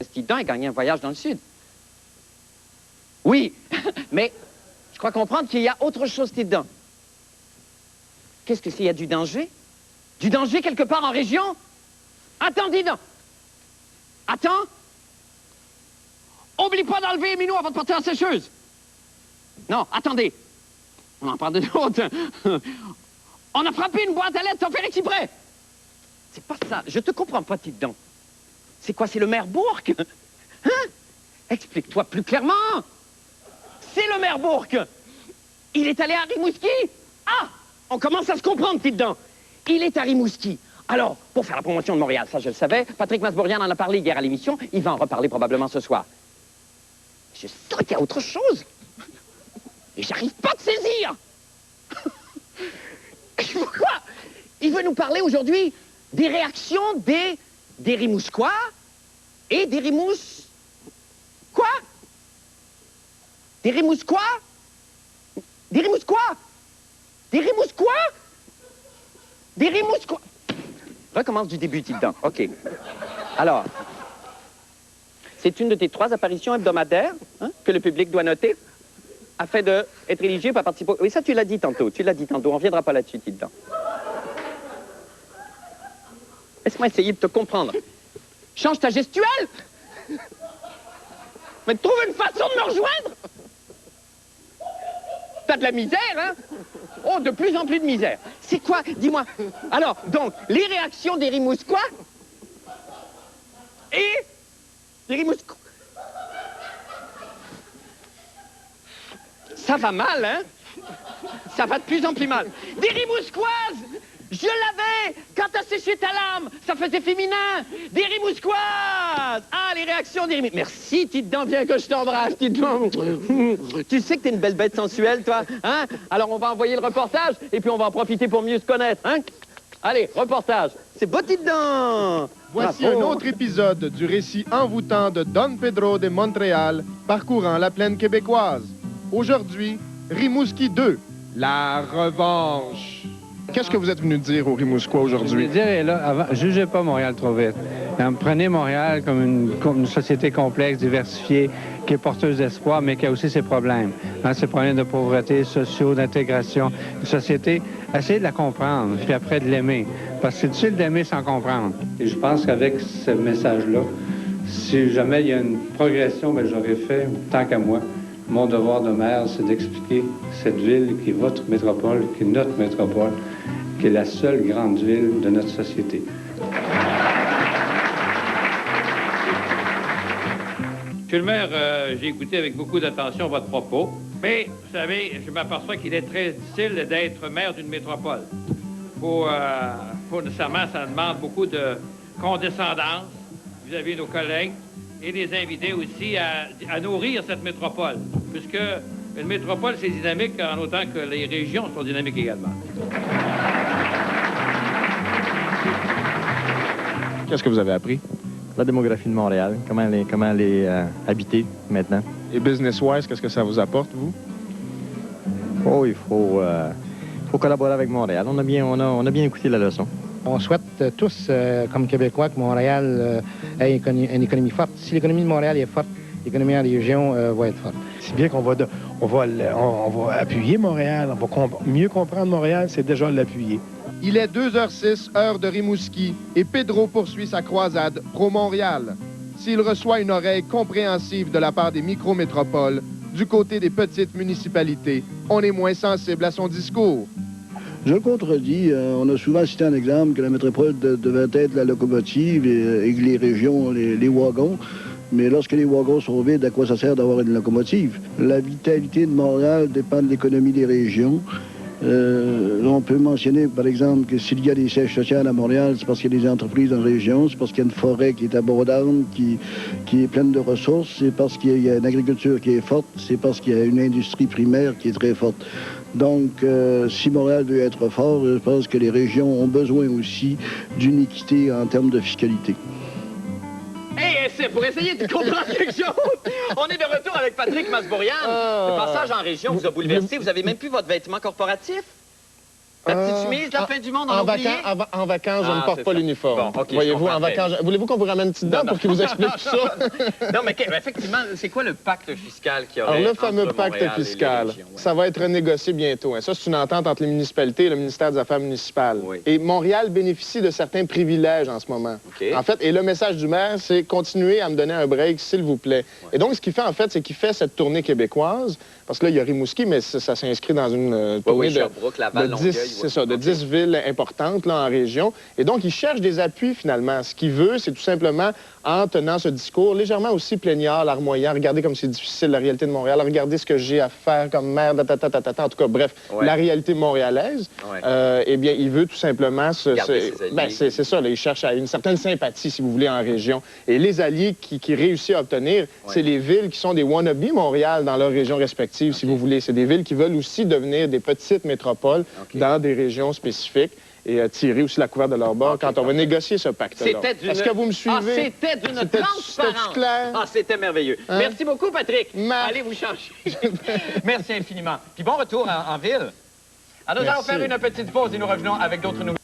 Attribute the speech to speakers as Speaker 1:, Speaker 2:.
Speaker 1: Tidon a gagné un voyage dans le Sud. Oui, mais je crois comprendre qu'il y a autre chose, Tidon. Qu'est-ce que c'est? Il y a du danger? Du danger quelque part en région? Attends, Tidon. Attends. Oublie pas d'enlever les minous avant de porter la sécheuse. Non, attendez. On en parle de l'autre. On a frappé une boîte à lettres sans faire exprès. C'est pas ça. Je te comprends pas, Tidon. C'est quoi? C'est le maire Bourque? Hein? Explique-toi plus clairement. C'est le maire Bourque. Il est allé à Rimouski. Ah! On commence à se comprendre, Tidon. Il est à Rimouski. Alors, pour faire la promotion de Montréal, ça je le savais, Patrick Masbourian en a parlé hier à l'émission, il va en reparler probablement ce soir. Je sens qu'il y a autre chose. Et j'arrive pas à te saisir. Pourquoi? Il veut nous parler aujourd'hui des réactions des Rimousquois et des Rimous... Quoi? Des Rimousquois? Des Rimousquois? Des Rimousquois? Des Rimousquois? Recommence du début, Tidon. OK. Alors, c'est une de tes 3 apparitions hebdomadaires que le public doit noter afin d'être éligible à participer. Oui, ça, tu l'as dit tantôt. Tu l'as dit tantôt. On ne reviendra pas là-dessus, Tidon. Laisse-moi essayer de te comprendre. Change ta gestuelle! Mais trouve une façon de me rejoindre! T'as de la misère, hein? Oh, de plus en plus de misère. C'est quoi? Dis-moi. Alors, donc, les réactions des Rimousquois et des Rimousquois. Ça va mal, hein? Ça va de plus en plus mal. Des Rimousquoises! Je l'avais! Quand t'as séché ta lame, ça faisait féminin! Des Rimousquoises! Ah, les réactions des Rimousquoises. Merci, Tidon, viens que je t'embrasse, Tidon. Tu sais que t'es une belle bête sensuelle, toi, hein? Alors, on va envoyer le reportage, et puis on va en profiter pour mieux se connaître, hein? Allez, reportage. C'est beau, Tidon!
Speaker 2: Voici
Speaker 1: Bravo.
Speaker 2: un autre épisode du récit envoûtant de Don Pedro de Montréal, parcourant la plaine québécoise. Aujourd'hui, Rimouski 2, la revanche. Qu'est-ce que vous êtes venu dire aux Rimousquois
Speaker 3: Je
Speaker 2: aujourd'hui?
Speaker 3: veux dire, là, avant, jugez pas Montréal trop vite. Prenez Montréal comme une société complexe, diversifiée, qui est porteuse d'espoir, mais qui a aussi ses problèmes. Ses problèmes de pauvreté, sociaux, d'intégration. Une société, essayez de la comprendre, puis après de l'aimer. Parce que c'est difficile d'aimer sans comprendre. Et je pense qu'avec ce message-là, si jamais il y a une progression, bien, j'aurais fait, tant qu'à moi, mon devoir de maire, c'est d'expliquer cette ville qui est votre métropole, qui est notre métropole, qui est la seule grande ville de notre société.
Speaker 4: Monsieur le maire, j'ai écouté avec beaucoup d'attention votre propos, mais vous savez, je m'aperçois qu'il est très difficile d'être maire d'une métropole. Faut nécessairement, ça demande beaucoup de condescendance vis-à-vis de nos collègues et les inviter aussi à nourrir cette métropole, puisque une métropole, c'est dynamique en autant que les régions sont dynamiques également.
Speaker 2: Qu'est-ce que vous avez appris?
Speaker 5: La démographie de Montréal, comment elle est habitée maintenant.
Speaker 2: Et business-wise, qu'est-ce que ça vous apporte, vous?
Speaker 5: Oh, il faut collaborer avec Montréal. On a bien écouté la leçon.
Speaker 6: On souhaite tous, comme Québécois, que Montréal ait une économie forte. Si l'économie de Montréal est forte, l'économie en région va être forte.
Speaker 7: C'est bien qu'on va appuyer Montréal, on va mieux comprendre Montréal, c'est déjà l'appuyer.
Speaker 2: Il est 2h06, heure de Rimouski, et Pedro poursuit sa croisade pro-Montréal. S'il reçoit une oreille compréhensive de la part des micro-métropoles, du côté des petites municipalités, on est moins sensible à son discours.
Speaker 8: Je le contredis. On a souvent cité un exemple que la métropole devait être la locomotive et que les régions, les wagons. Mais lorsque les wagons sont vides, à quoi ça sert d'avoir une locomotive? La vitalité de Montréal dépend de l'économie des régions. On peut mentionner, par exemple, que s'il y a des sièges sociaux à Montréal, c'est parce qu'il y a des entreprises en région, c'est parce qu'il y a une forêt qui est abondante, qui est pleine de ressources, c'est parce qu'il y a une agriculture qui est forte, c'est parce qu'il y a une industrie primaire qui est très forte. Donc, si Montréal veut être fort, je pense que les régions ont besoin aussi d'une équité en termes de fiscalité.
Speaker 1: Hey, c'est pour essayer de comprendre quelque chose. On est de retour avec Patrick Masbourian. Le passage en région vous a bouleversé. Vous avez même plus votre vêtement corporatif. La petite chemise, la fin du monde, on a oublié?
Speaker 2: En vacances, je ne porte pas l'uniforme.
Speaker 1: Bon, OK,
Speaker 2: voyez-vous, en vacances. Voulez-vous qu'on vous ramène une petite dent pour qu'il vous explique tout ça?
Speaker 1: Non, mais effectivement, c'est quoi le pacte fiscal qu'il y aurait
Speaker 2: Alors, le fameux
Speaker 1: entre
Speaker 2: pacte
Speaker 1: Montréal et les
Speaker 2: fiscal,
Speaker 1: régions, ouais.
Speaker 2: ça va être négocié bientôt. Hein. Ça, c'est une entente entre les municipalités et le ministère des Affaires municipales.
Speaker 1: Oui.
Speaker 2: Et Montréal bénéficie de certains privilèges en ce moment.
Speaker 1: OK.
Speaker 2: En fait, et le message du maire, c'est continuer à me donner un break, s'il vous plaît.
Speaker 1: Ouais.
Speaker 2: Et donc, ce qu'il fait, en fait, c'est qu'il fait cette tournée québécoise, parce que là, il y a Rimouski, mais ça s'inscrit dans une tournée
Speaker 1: Sherbrooke, Laval,
Speaker 2: de 10,
Speaker 1: Longueuil,
Speaker 2: c'est ça, de 10 villes importantes là, en région. Et donc, il cherche des appuis, finalement. Ce qu'il veut, c'est tout simplement, en tenant ce discours légèrement aussi plaignard, larmoyant, regardez comme c'est difficile, la réalité de Montréal, regardez ce que j'ai à faire comme maire, en tout cas, bref, la réalité montréalaise, eh bien, il veut tout simplement c'est ça, là, il cherche à une certaine sympathie, si vous voulez, en région. Et les alliés qui réussissent à obtenir, c'est les villes qui sont des wannabes Montréal dans leurs régions respectives, si vous voulez. C'est des villes qui veulent aussi devenir des petites métropoles dans des régions spécifiques et tirer aussi la couverte de leur bord quand on va négocier ce pacte-là. Est-ce que vous me suivez?
Speaker 1: Ah, c'était d'une transparence.
Speaker 2: C'était clair?
Speaker 1: Ah, c'était merveilleux.
Speaker 2: Hein?
Speaker 1: Merci beaucoup, Patrick. Allez vous changer. Merci infiniment. Puis bon retour en ville. Alors, nous allons faire une petite pause et nous revenons avec d'autres nouvelles.